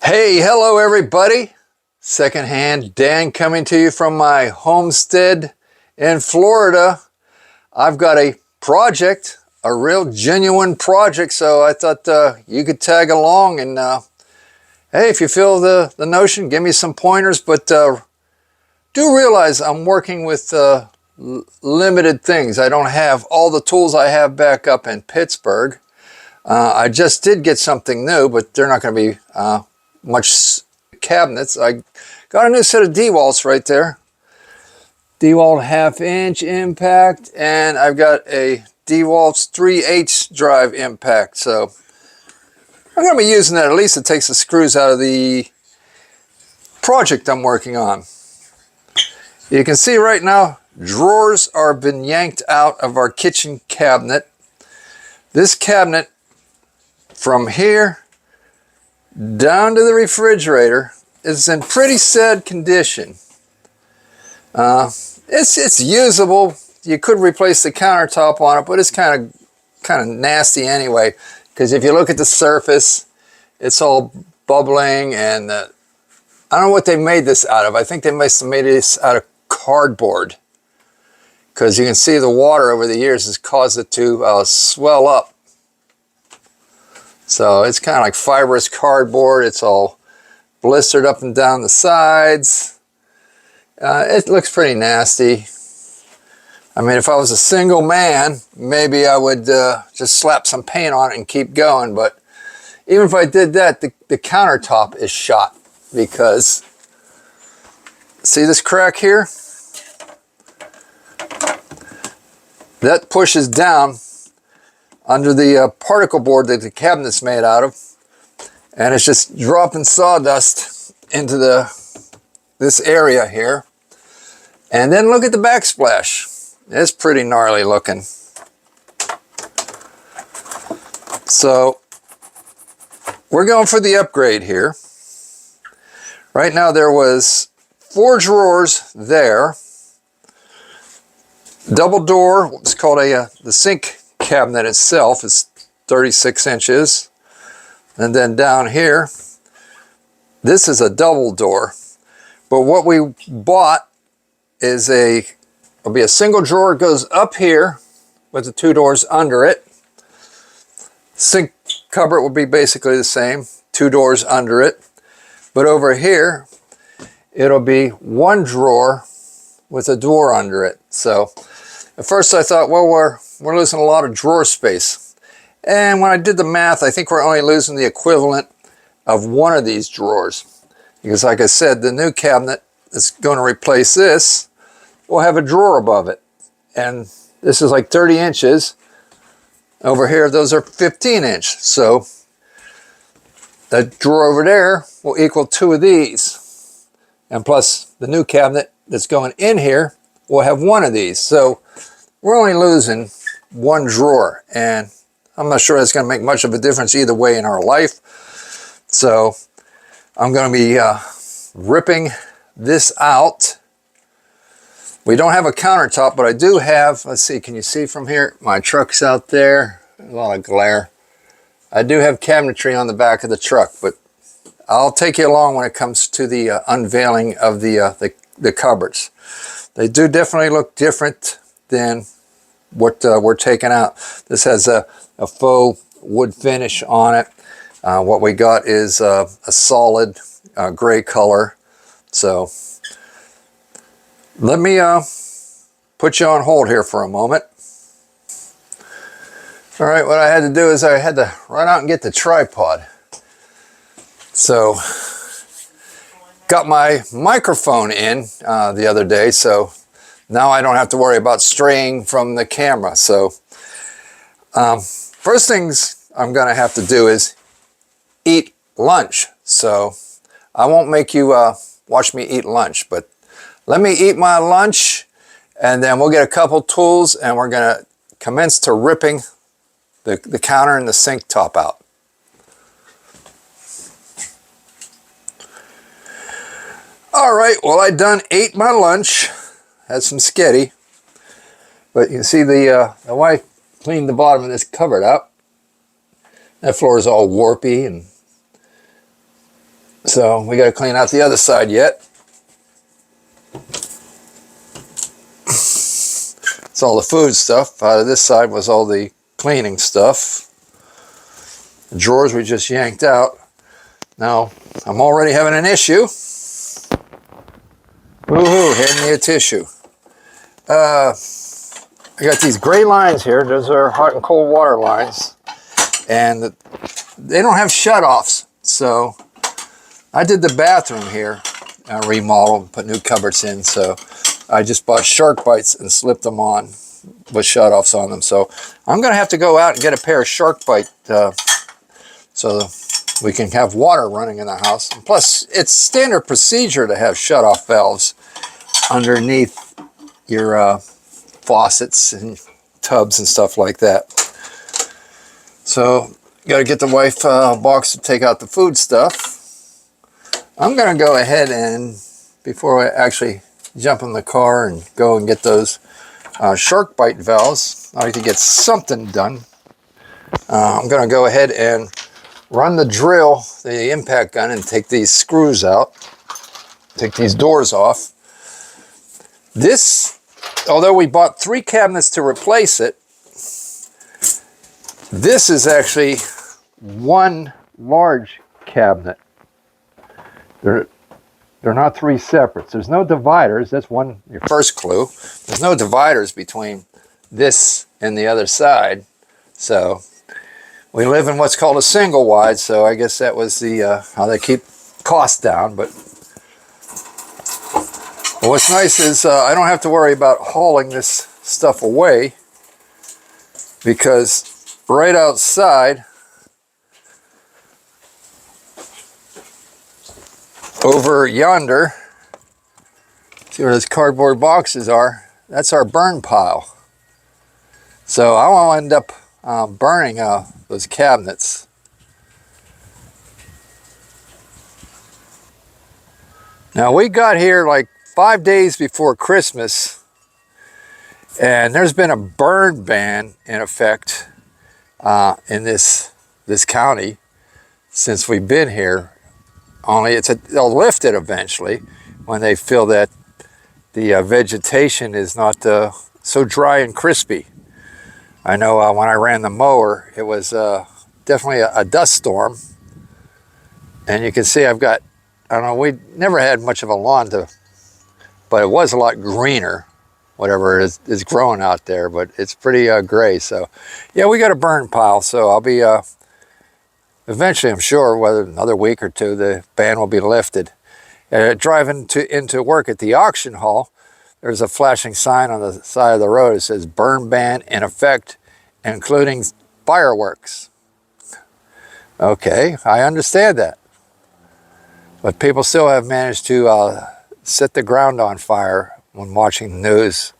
Hey, hello everybody. Secondhand Dan coming to you from my homestead in Florida. I've got a project, a real genuine project, so I thought you could tag along and hey, if you feel the notion, give me some pointers, but do realize I'm working with limited things. I don't have all the tools I have back up in Pittsburgh. I just did get something new, but they're not going to be much cabinets. I got a new set of D-walls right there. D-wall 1/2 inch impact, and I've got a D-Walls 3/8 drive impact. So I'm going to be using that. At least it takes the screws out of the project I'm working on. You can see right now, drawers are been yanked out of our kitchen cabinet. This cabinet from here down to the refrigerator is in pretty sad condition. It's usable. You could replace the countertop on it, but it's kind of nasty anyway, because if you look at the surface, it's all bubbling, and I don't know what they made this out of. I think they must have made this out of cardboard, because you can see the water over the years has caused it to swell up. So it's kind of like fibrous cardboard. It's all blistered up and down the sides. It looks pretty nasty. I mean, if I was a single man, maybe I would just slap some paint on it and keep going. But even if I did that, the countertop is shot, because see this crack here? That pushes down under the particle board that the cabinet's made out of, and it's just dropping sawdust into this area here. And then look at the backsplash. It's pretty gnarly looking. So we're going for the upgrade here. Right now there was 4 drawers there. Double door, what's called the sink cabinet itself is 36 inches. And then down here, this is a double door. But what we bought is it'll be a single drawer. It goes up here with the 2 doors under it. Sink cupboard will be basically the same, 2 doors under it. But over here, it'll be 1 drawer with a door under it. So at first I thought, well, we're losing a lot of drawer space. And when I did the math, I think we're only losing the equivalent of 1 of these drawers. Because like I said, the new cabinet that's going to replace this will have a drawer above it. And this is like 30 inches. Over here, those are 15 inch. So that drawer over there will equal 2 of these. And plus the new cabinet that's going in here will have 1 of these. So we're only losing 1 drawer. And I'm not sure that's going to make much of a difference either way in our life. So I'm going to be ripping this out. We don't have a countertop, but I do have, let's see, can you see from here? My truck's out there, a lot of glare. I do have cabinetry on the back of the truck, but I'll take you along when it comes to the unveiling of the cupboards. They do definitely look different than what we're taking out. This has a faux wood finish on it. What we got is a solid gray color. So let me put you on hold here for a moment. All right, what I had to do is I had to run out and get the tripod. So got my microphone in the other day, so now I don't have to worry about straying from the camera. So first things I'm going to have to do is eat lunch. So I won't make you watch me eat lunch, but let me eat my lunch, and then we'll get a couple tools, and we're going to commence to ripping the counter and the sink top out. All right, well, I done ate my lunch. Had some sketty, but you can see the wife cleaned the bottom of this cupboard up. That floor is all warpy and So we got to clean out the other side yet. It's all the food stuff. This side was all the cleaning stuff. The drawers we just yanked out. Now, I'm already having an issue. Woohoo, hand me a tissue. I got these gray lines here. Those are hot and cold water lines. And they don't have shutoffs. So I did the bathroom here. I remodeled, put new cupboards in. So I just bought shark bites and slipped them on with shutoffs on them. So I'm going to have to go out and get a pair of shark bite so we can have water running in the house. And plus, it's standard procedure to have shutoff valves underneath your faucets and tubs and stuff like that. So, got to get the wife a box to take out the food stuff. I'm going to go ahead and, before I actually jump in the car and go and get those shark bite valves, I like to get something done. I'm going to go ahead and run the drill, the impact gun, and take these screws out. Take these doors off. This, although we bought 3 cabinets to replace it, this is actually one large cabinet. They're not 3 separates. There's no dividers. That's your first clue. There's no dividers between this and the other side. So we live in what's called a single wide, so I guess that was the how they keep costs down. But what's nice is I don't have to worry about hauling this stuff away, because right outside, over yonder, see where those cardboard boxes are, that's our burn pile. So I won't end up burning those cabinets. Now we got here like 5 days before Christmas, and there's been a burn ban in effect in this county since we've been here. Only they'll lift it eventually when they feel that the vegetation is not so dry and crispy. I know when I ran the mower, it was definitely a dust storm. And you can see I've got, I don't know, we never had much of a lawn but it was a lot greener, whatever is growing out there, but it's pretty gray. So yeah, we got a burn pile. So I'll be, eventually I'm sure, whether another week or two, the ban will be lifted. Driving into work at the auction hall, there's a flashing sign on the side of the road. It says burn ban in effect, including fireworks. Okay, I understand that. But people still have managed to set the ground on fire when watching the news.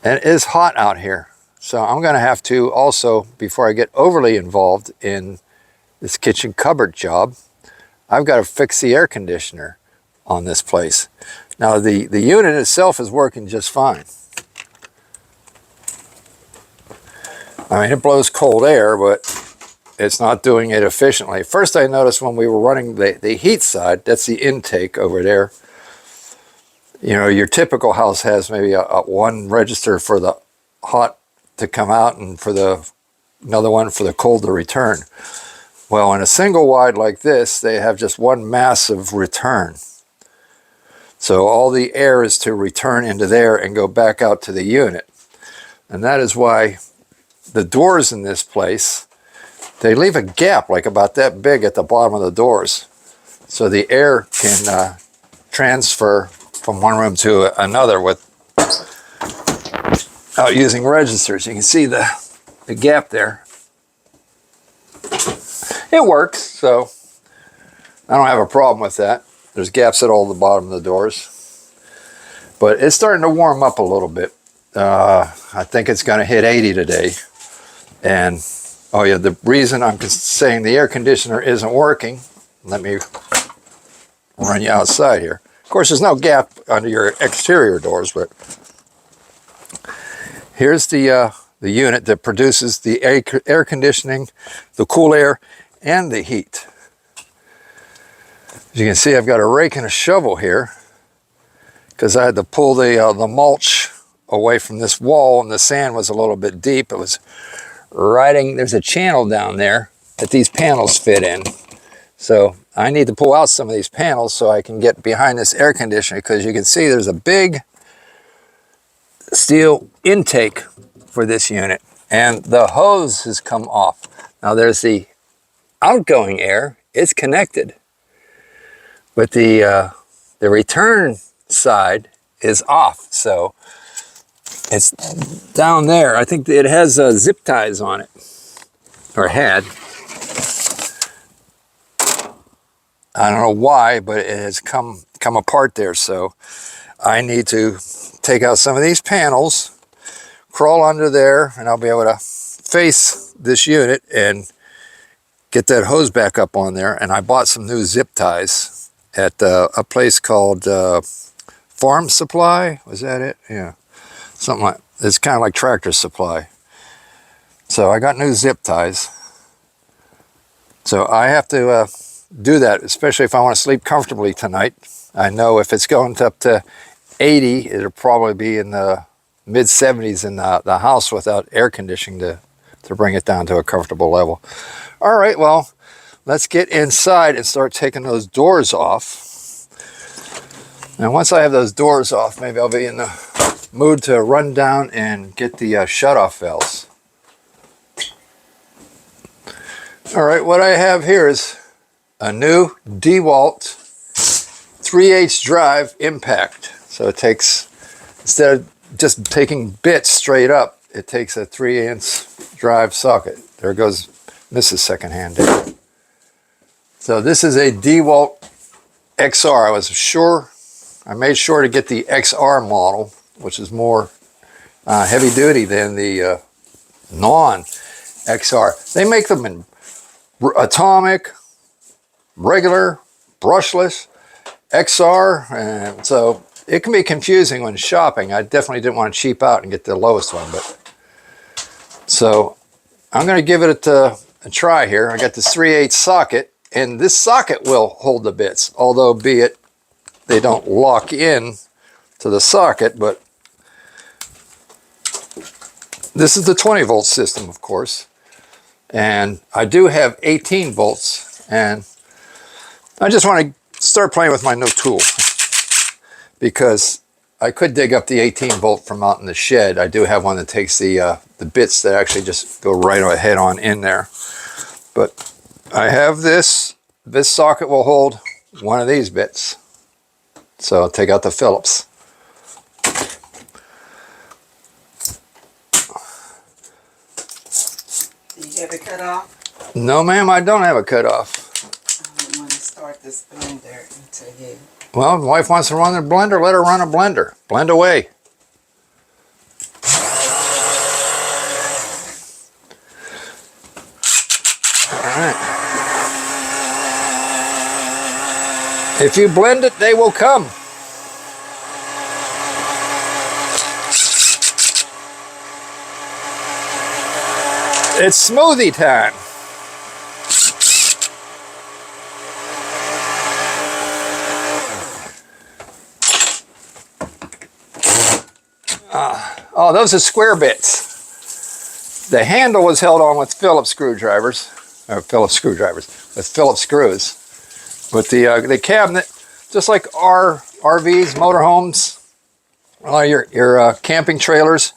And it is hot out here. So I'm going to have to also, before I get overly involved in this kitchen cupboard job, I've got to fix the air conditioner on this place. Now the unit itself is working just fine. I mean, it blows cold air, but it's not doing it efficiently. First I noticed when we were running the heat side, that's the intake over there. You know, your typical house has maybe a one register for the hot to come out and for another one for the cold to return. Well, in a single wide like this, they have just one massive return. So all the air is to return into there and go back out to the unit. And that is why the doors in this place, they leave a gap like about that big at the bottom of the doors. So the air can transfer from one room to another without using registers. You can see the gap there. It works, so I don't have a problem with that. There's gaps at all the bottom of the doors. But it's starting to warm up a little bit. I think it's going to hit 80 today. And, oh yeah, the reason I'm saying the air conditioner isn't working, let me run you outside here. Of course, there's no gap under your exterior doors, but here's the unit that produces the air conditioning, the cool air, and the heat. As you can see, I've got a rake and a shovel here because I had to pull the mulch away from this wall, and the sand was a little bit deep. It was riding, there's a channel down there that these panels fit in. So I need to pull out some of these panels so I can get behind this air conditioner, because you can see there's a big steel intake for this unit, and the hose has come off. Now there's the outgoing air, it's connected, but the return side is off. So it's down there. I think it has zip ties on it, or had. I don't know why, but it has come apart there. So I need to take out some of these panels, crawl under there, and I'll be able to face this unit and get that hose back up on there. And I bought some new zip ties at a place called Farm Supply. Was that it? Yeah. Something like, it's kind of like Tractor Supply. So I got new zip ties. So I have to do that, especially if I want to sleep comfortably tonight. I know if it's going up to 80, it'll probably be in the mid 70s in the house without air conditioning to bring it down to a comfortable level. All right, well, let's get inside and start taking those doors off. And once I have those doors off, maybe I'll be in the mood to run down and get the shutoff valves. All right, what I have here is a new DeWalt 3/8 drive impact. So it takes, instead of just taking bits straight up, it takes a 3-inch drive socket. There goes Mrs. Secondhand there. So this is a DeWalt XR. I made sure to get the XR model, which is more heavy duty than the non-XR. They make them in atomic, regular, brushless, XR, and so it can be confusing when shopping. I definitely didn't want to cheap out and get the lowest one, but so I'm going to give it a try here. I got this 3/8 socket, and this socket will hold the bits, although be it they don't lock in to the socket. But this is the 20 volt system, of course, and I do have 18 volts, and I just want to start playing with my new tool, because I could dig up the 18 volt from out in the shed. I do have one that takes the bits that actually just go right ahead on in there. But I have this socket will hold one of these bits. So I'll take out the Phillips. Do you have it cut off? No, ma'am, I don't have a cutoff. I want to start this blender until you... Well, if my wife wants to run the blender, let her run a blender. Blend away. All right. If you blend it, they will come. It's smoothie time. Oh, those are square bits. The handle was held on with Phillips screwdrivers, with Phillips screws. But the cabinet, just like our RVs, motorhomes, your camping trailers,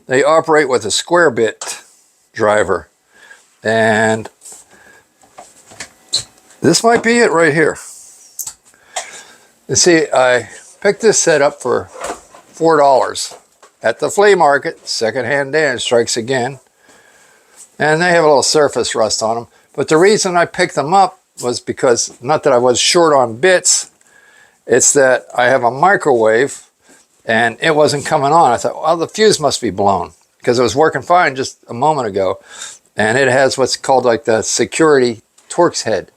they operate with a square bit driver. And this might be it right here. You see, I picked this set up for $4 at the flea market. Secondhand Dan strikes again. And they have a little surface rust on them. But the reason I picked them up was because, not that I was short on bits, it's that I have a microwave and it wasn't coming on. I thought, well, the fuse must be blown, because it was working fine just a moment ago. And it has what's called like the security Torx head.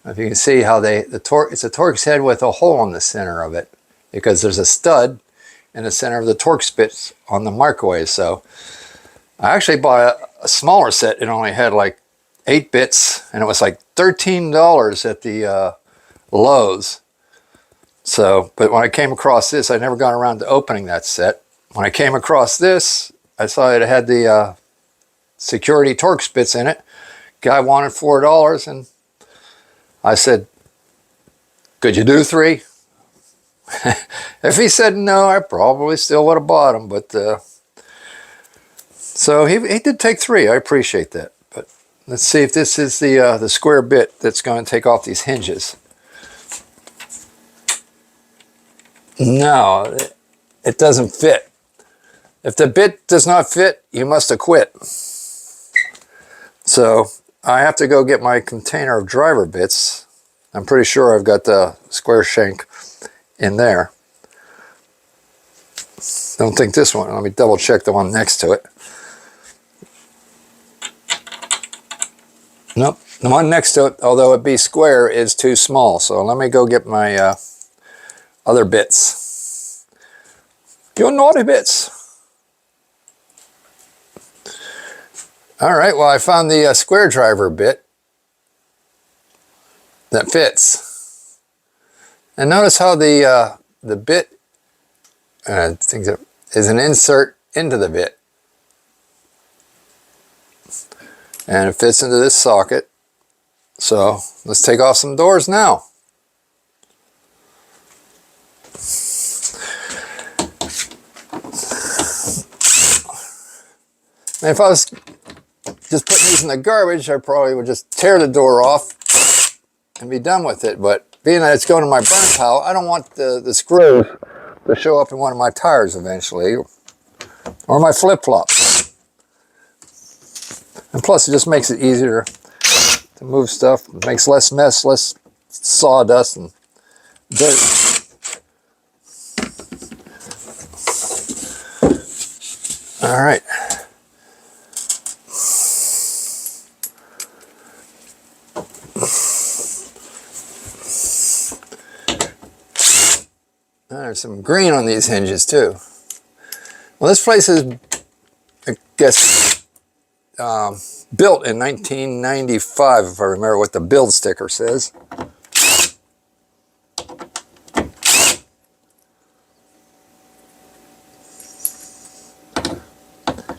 If you can see how it's a Torx head with a hole in the center of it, because there's a stud in the center of the Torx bits on the microwave. So I actually bought a smaller set. It only had like 8 bits, and it was like $13 at the Lowe's. So, but when I came across this, I never got around to opening that set. When I came across this, I saw it had the security Torx bits in it. Guy wanted $4, and I said, could you do 3? If he said no, I probably still would have bought them, but so he did take 3. I appreciate that. But let's see if this is the square bit that's going to take off these hinges. No, it doesn't fit. If the bit does not fit, you must have quit. So I have to go get my container of driver bits. I'm pretty sure I've got the square shank in there. Don't think this one. Let me double check the one next to it. Nope, the one next to it, although it be square, is too small. So let me go get my other bits. Your naughty bits. All right, well, I found the square driver bit that fits. And notice how the bit I think that is an insert into the bit. And it fits into this socket. So let's take off some doors now. And if I was just putting these in the garbage, I probably would just tear the door off and be done with it. But being that it's going to my burn pile, I don't want the screws to show up in one of my tires eventually, or my flip-flops. And plus it just makes it easier to move stuff. It makes less mess, less sawdust and dirt. All right. There's some green on these hinges too. Well, this place is, I guess, built in 1995, if I remember what the build sticker says.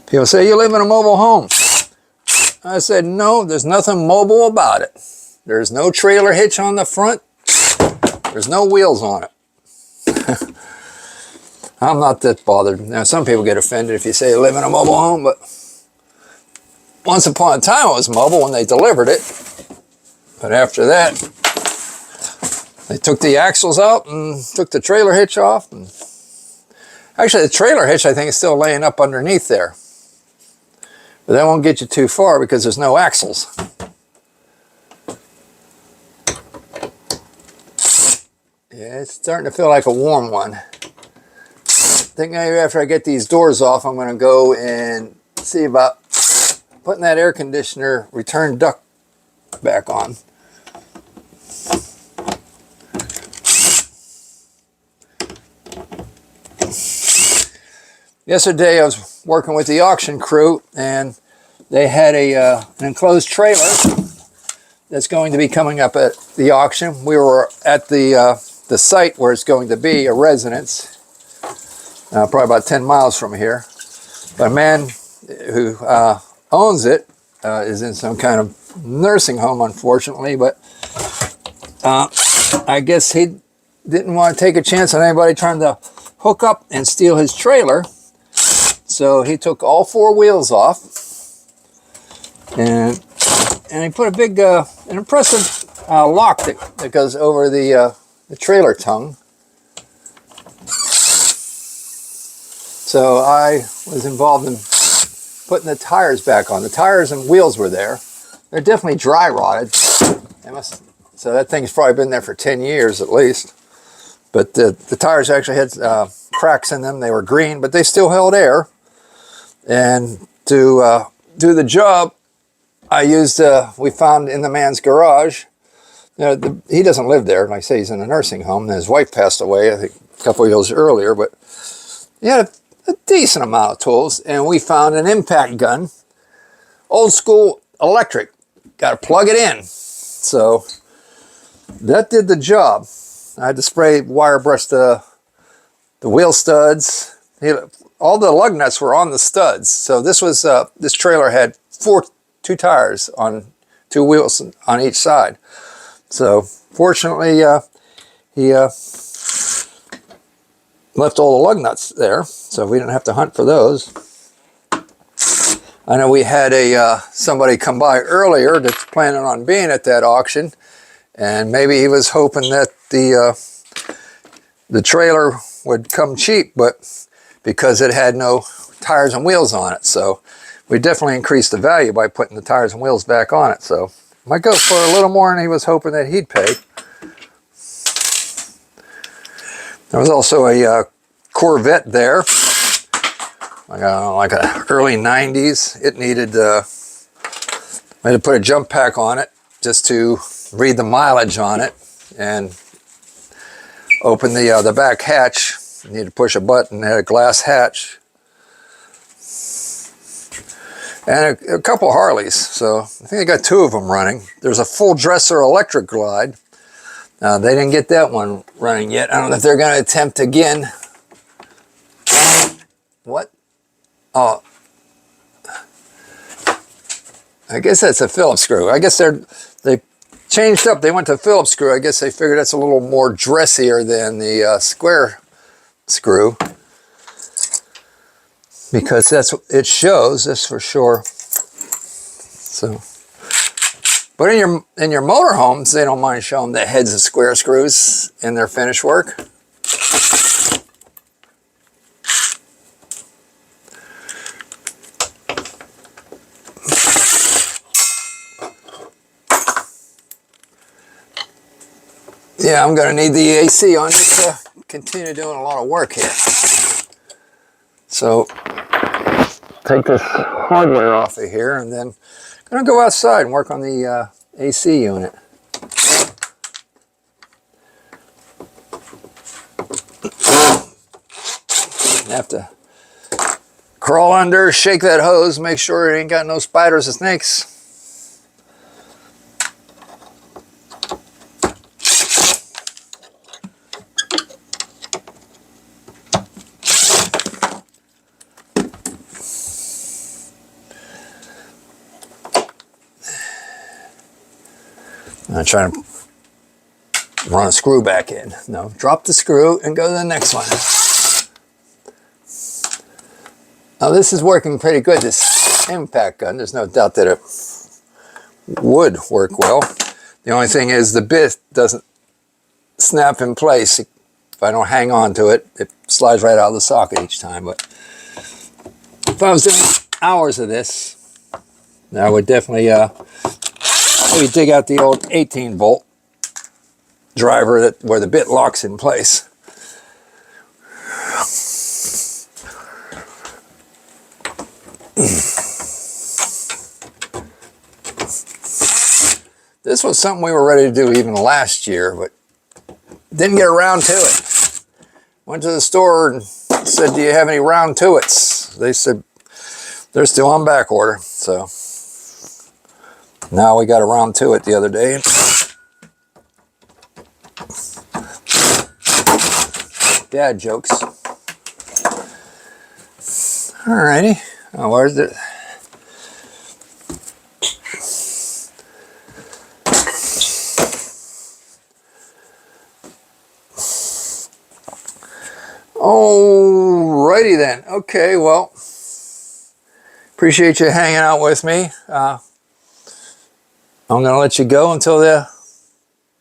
People say, you live in a mobile home. I said, no, there's nothing mobile about it. There's no trailer hitch on the front. There's no wheels on it. I'm not that bothered. Now, some people get offended if you say you live in a mobile home, but once upon a time it was mobile when they delivered it. But after that, they took the axles out and took the trailer hitch off. And actually, the trailer hitch, I think, is still laying up underneath there. But that won't get you too far because there's no axles. Yeah, it's starting to feel like a warm one. I think maybe after I get these doors off, I'm going to go and see about putting that air conditioner return duct back on. Yesterday I was working with the auction crew, and they had an enclosed trailer that's going to be coming up at the auction. We were at the site where it's going to be a residence, probably about 10 miles from here. But a man who owns it is in some kind of nursing home, unfortunately, but I guess he didn't want to take a chance on anybody trying to hook up and steal his trailer. So he took all 4 wheels off, and he put a big, an impressive lock that goes over the trailer tongue. So I was involved in putting the tires back on. The tires and wheels were there. They're definitely dry rotted. So that thing's probably been there for 10 years at least. But the tires actually had cracks in them. They were green, but they still held air. And to do the job, I used, we found in the man's garage, you know, he doesn't live there. Like I say, he's in a nursing home. And his wife passed away, I think, a couple of years earlier. But he had a decent amount of tools. And we found an impact gun, old school electric. Got to plug it in. So that did the job. I had to spray wire brush the wheel studs. All the lug nuts were on the studs. So this was this trailer had two tires on 2 wheels on each side. So fortunately, he left all the lug nuts there, so we didn't have to hunt for those. I know we had somebody come by earlier that's planning on being at that auction, and maybe he was hoping that the trailer would come cheap, but because it had no tires and wheels on it. So we definitely increased the value by putting the tires and wheels back on it. So might go for a little more than he was hoping that he'd pay. There was also a Corvette there, like a early 90s. It needed, I had to put a jump pack on it just to read the mileage on it and open the back hatch. You need to push a button. It had a glass hatch. And a couple Harleys, so I think they got 2 of them running. There's a full dresser electric glide. They didn't get that one running yet. I don't know if they're going to attempt again. What? Oh, I guess that's a Phillips screw. I guess they changed up. They went to Phillips screw. I guess they figured that's a little more dressier than the square screw, because that's what it shows. That's for sure. So, but in your motorhomes, they don't mind showing the heads of square screws in their finish work. Yeah, I'm going to need the AC on just to continue doing a lot of work here. So, take this hardware off of here, and then I'm going to go outside and work on the AC unit. Have to crawl under, shake that hose, make sure it ain't got no spiders or snakes. I'm trying to run a screw back in. No, drop the screw and go to the next one. Now this is working pretty good, this impact gun. There's no doubt that it would work well. The only thing is the bit doesn't snap in place. If I don't hang on to it, it slides right out of the socket each time. But if I was doing hours of this, I would definitely maybe dig out the old 18-volt driver where the bit locks in place. This was something we were ready to do even last year, but didn't get around to it. Went to the store and said, "Do you have any round tuits?" They said they're still on back order. So now we got around to it the other day. Dad jokes. Alrighty. Oh, where's it? Alrighty then. Okay, well, appreciate you hanging out with me. I'm going to let you go until the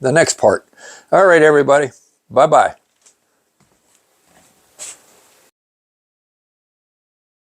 next part. All right, everybody. Bye-bye.